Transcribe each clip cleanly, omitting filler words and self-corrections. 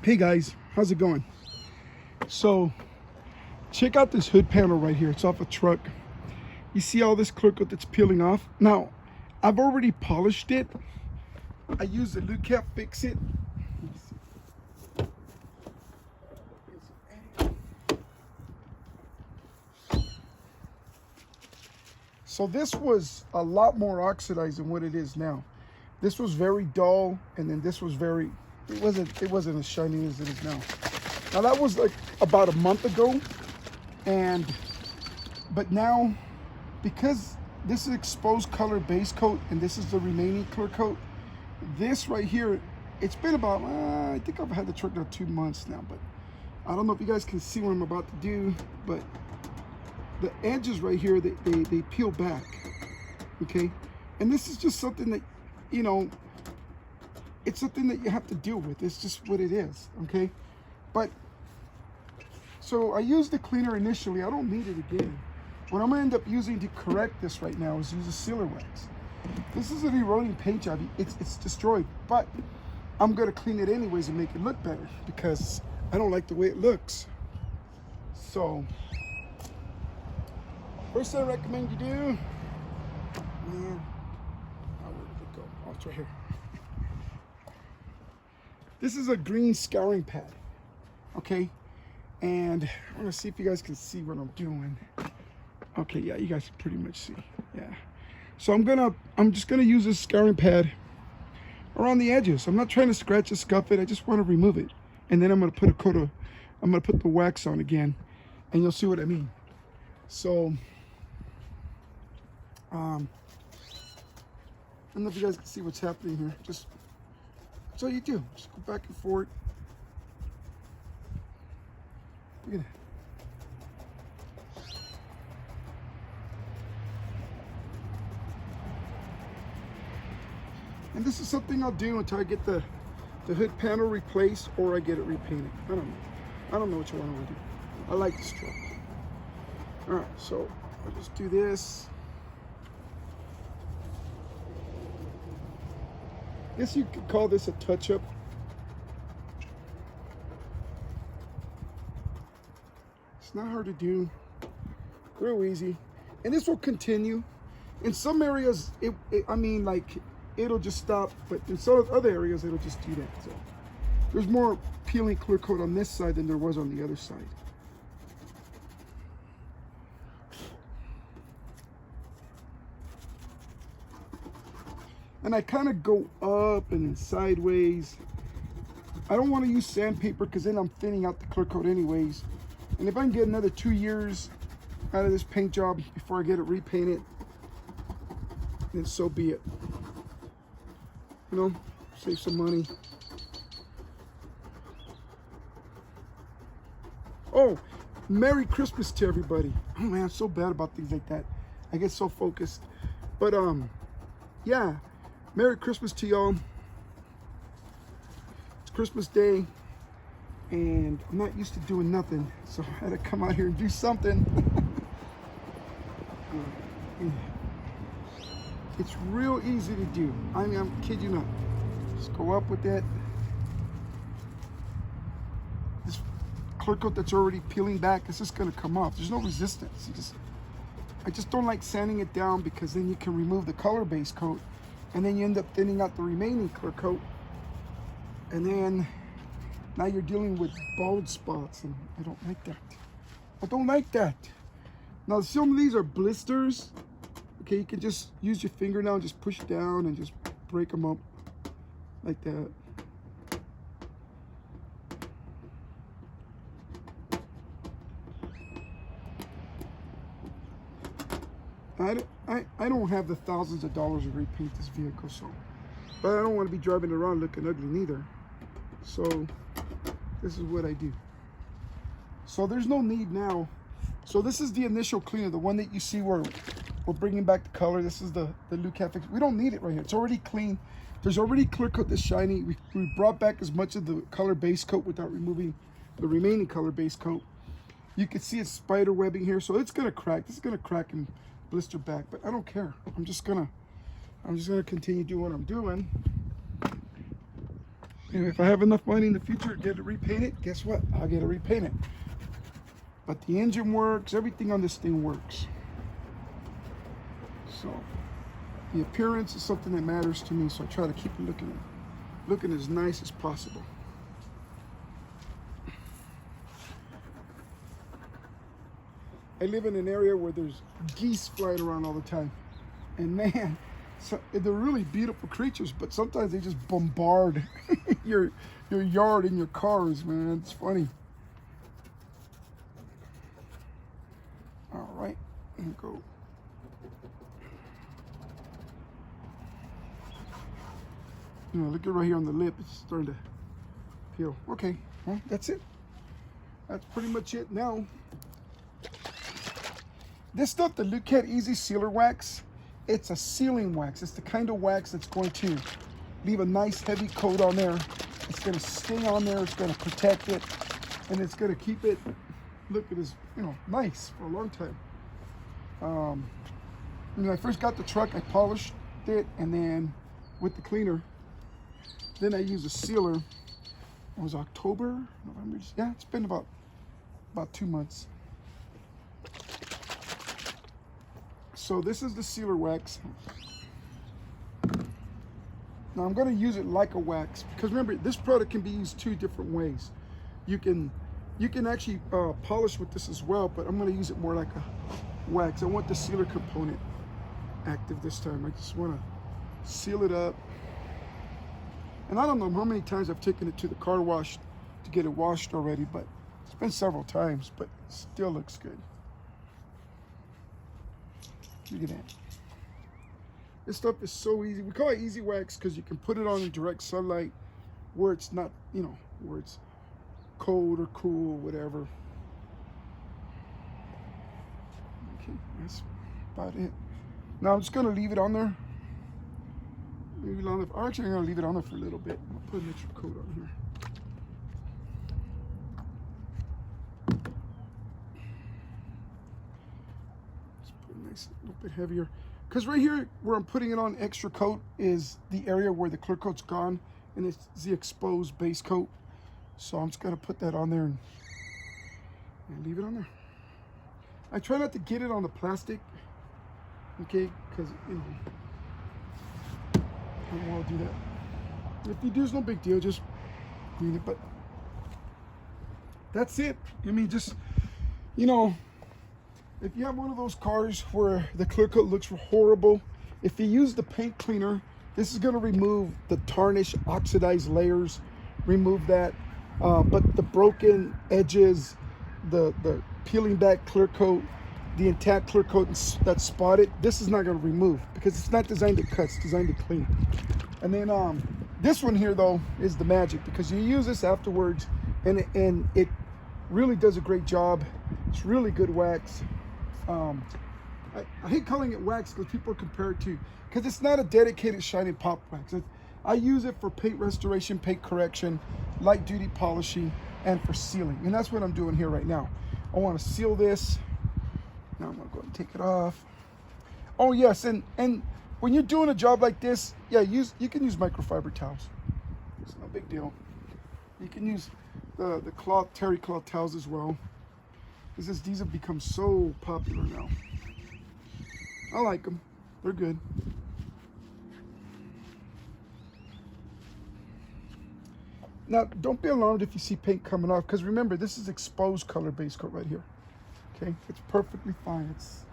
Hey guys, how's it going? So check out this hood panel right here. It's off a truck. You see all this clear coat that's peeling off? Now, I've already polished it. I use the Lukat Fix It. So this was a lot more oxidized than what it is now. This was very dull, and then this was very, it wasn't as shiny as it is now. Now that was like about a month ago, but now, because this is exposed color base coat and this is the remaining clear coat, this right here, it's been about, I think I've had the truck now 2 months now, but I don't know if you guys can see what I'm about to do, but the edges right here, they peel back, okay? And this is just something that, you know, it's something that you have to deal with. It's just what it is, okay? But, so I used the cleaner initially. I don't need it again. What I'm gonna end up using to correct this right now is use a sealer wax. This is an eroding paint job. It's destroyed, but I'm gonna clean it anyways and make it look better because I don't like the way it looks. So, first thing I recommend you do, man, where did it go? Oh, it's right here. This is a green scouring pad, okay? And I want to see if you guys can see what I'm doing. Okay, yeah, you guys can pretty much see, yeah. So I'm just gonna use this scouring pad around the edges. I'm not trying to scratch and scuff it. I just want to remove it, and then I'm gonna put the wax on again, and you'll see what I mean. So, I don't know if you guys can see what's happening here. Just, that's all you do. Just go back and forth. Look at that. And this is something I'll do until I get the hood panel replaced or I get it repainted. I don't know. I don't know which one I want to do. I like this truck. All right, so I'll just do this. I guess you could call this a touch-up. It's not hard to do, real easy. And this will continue. In some areas, I mean, like, it'll just stop, but in some other areas, it'll just do that. So there's more peeling clear coat on this side than there was on the other side. And I kind of go up and then sideways. I don't want to use sandpaper because then I'm thinning out the clear coat anyways. And if I can get another 2 years out of this paint job before I get it repainted, then so be it. You know, save some money. Oh, Merry Christmas to everybody. Oh man, I'm so bad about things like that. I get so focused. But yeah. Merry Christmas to y'all. It's Christmas Day, and I'm not used to doing nothing, so I had to come out here and do something. It's real easy to do. I mean, I'm kidding you not. Just go up with that. This clear coat that's already peeling back, it's just gonna come off. There's no resistance. I just don't like sanding it down because then you can remove the color base coat. And then you end up thinning out the remaining clear coat. And then now you're dealing with bald spots, and I don't like that. I don't like that. Now some of these are blisters. Okay, you can just use your finger now and just push down and just break them up like that. I don't have the thousands of dollars to repaint this vehicle, so, but I don't want to be driving around looking ugly neither. So this is what I do. So there's no need now. So this is the initial cleaner, the one that you see where we're bringing back the color. This is the Lukat Fix. We don't need it right here. It's already clean. There's already clear coat that's shiny. We brought back as much of the color base coat without removing the remaining color base coat. You can see it's spider webbing here, so it's gonna crack. This is gonna crack and blister back, but I don't care. I'm just gonna continue doing what I'm doing. And if I have enough money in the future to get it repainted, guess what? I'll get it repainted. But the engine works, everything on this thing works. So the appearance is something that matters to me, so I try to keep it looking as nice as possible. I live in an area where there's geese flying around all the time. And man, so they're really beautiful creatures, but sometimes they just bombard your yard and your cars, man. It's funny. All right, and go. You know, look at right here on the lip. It's starting to peel. Okay, well, that's it. That's pretty much it now. This stuff, the Lukat Easy Sealer Wax, it's a sealing wax. It's the kind of wax that's going to leave a nice heavy coat on there. It's going to stay on there. It's going to protect it, and it's going to keep it looking as, you know, nice for a long time. When I first got the truck, I polished it, and then with the cleaner, then I used a sealer. It was October, November. Yeah, it's been about 2 months. So this is the sealer wax. Now I'm going to use it like a wax, because remember, this product can be used 2 different ways. You can actually polish with this as well, but I'm going to use it more like a wax. I want the sealer component active this time. I just want to seal it up. And I don't know how many times I've taken it to the car wash to get it washed already, but it's been several times, but it still looks good. Look at that. This stuff is so easy. We call it easy wax because you can put it on in direct sunlight where it's not, you know, where it's cold or cool, whatever. Okay, that's about it. Now I'm just going to leave it on there. Maybe on there. Actually, I'm going to leave it on there for a little bit. I'll put an extra coat on here. A little bit heavier, because right here where I'm putting it on extra coat is the area where the clear coat's gone, and it's the exposed base coat. So I'm just going to put that on there and leave it on there. I try not to get it on the plastic, okay, because, you know, I don't want to do that. If you do, it's no big deal, just clean it. But that's it. I mean, just, you know, if you have one of those cars where the clear coat looks horrible, if you use the paint cleaner, this is going to remove the tarnish, oxidized layers, remove that. But the broken edges, the peeling back clear coat, the intact clear coat that's spotted, this is not going to remove, because it's not designed to cut, it's designed to clean. And then this one here, though, is the magic, because you use this afterwards, and it really does a great job. It's really good wax. I hate calling it wax because people compare it to, because it's not a dedicated shiny pop wax. I use it for paint restoration, paint correction, light duty polishing, and for sealing. And that's what I'm doing here right now. I want to seal this. Now I'm going to go and take it off. Oh yes, and when you're doing a job like this, yeah, you can use microfiber towels. It's no big deal. You can use the cloth, terry cloth towels as well. These have become so popular now. I like them. They're good. Now, don't be alarmed if you see paint coming off, because remember, this is exposed color base coat right here. Okay, it's perfectly fine. It's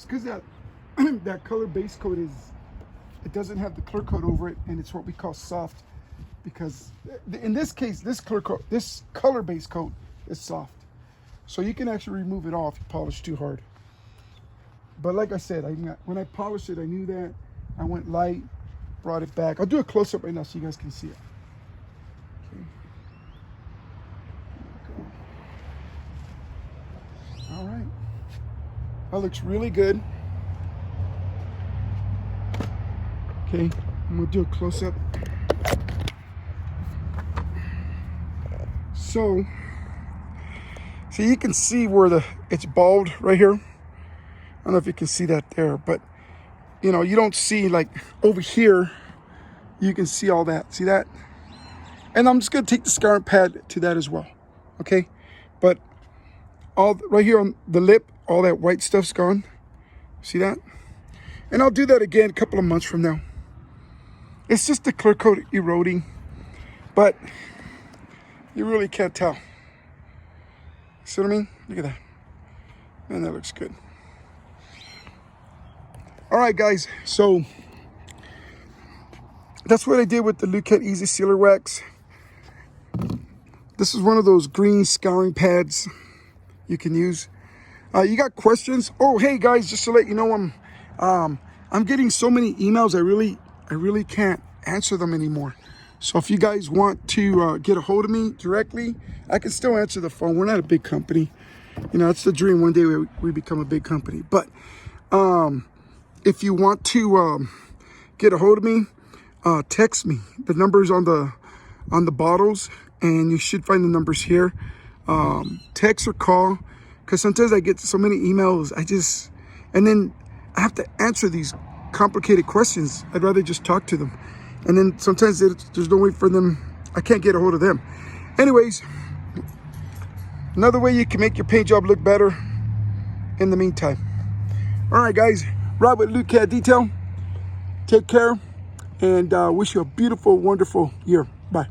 because that that color base coat it doesn't have the clear coat over it, and it's what we call soft. Because in this case, this color base coat is soft. So you can actually remove it off if you polish too hard. But like I said, when I polished it, I knew that. I went light, brought it back. I'll do a close-up right now so you guys can see it. Okay. All right. That looks really good. Okay, I'm gonna do a close-up. So you can see where it's bald right here. I don't know if you can see that there, but you know, you don't see, like over here, you can see all that. See that? And I'm just gonna take the scouring pad to that as well. Okay, but all right here on the lip, all that white stuff's gone. See that? And I'll do that again a couple of months from now. It's just the clear coat eroding, but you really can't tell. See what I mean? Look at that. Man, that looks good. All right, guys, so that's what I did with the Lukat Easy Sealer Wax. This is one of those green scouring pads you can use. You got questions? Oh, hey guys, just to let you know, I'm getting so many emails. I really can't answer them anymore. So if you guys want to get a hold of me directly, I can still answer the phone. We're not a big company. You know, it's the dream one day we become a big company. But if you want to get a hold of me, text me. The number's on the bottles, and you should find the numbers here. Text or call, because sometimes I get so many emails. And then I have to answer these complicated questions. I'd rather just talk to them. And then sometimes there's no way for them. I can't get a hold of them. Anyways, another way you can make your paint job look better in the meantime. All right, guys. Rob with Lukat Detail. Take care, and wish you a beautiful, wonderful year. Bye.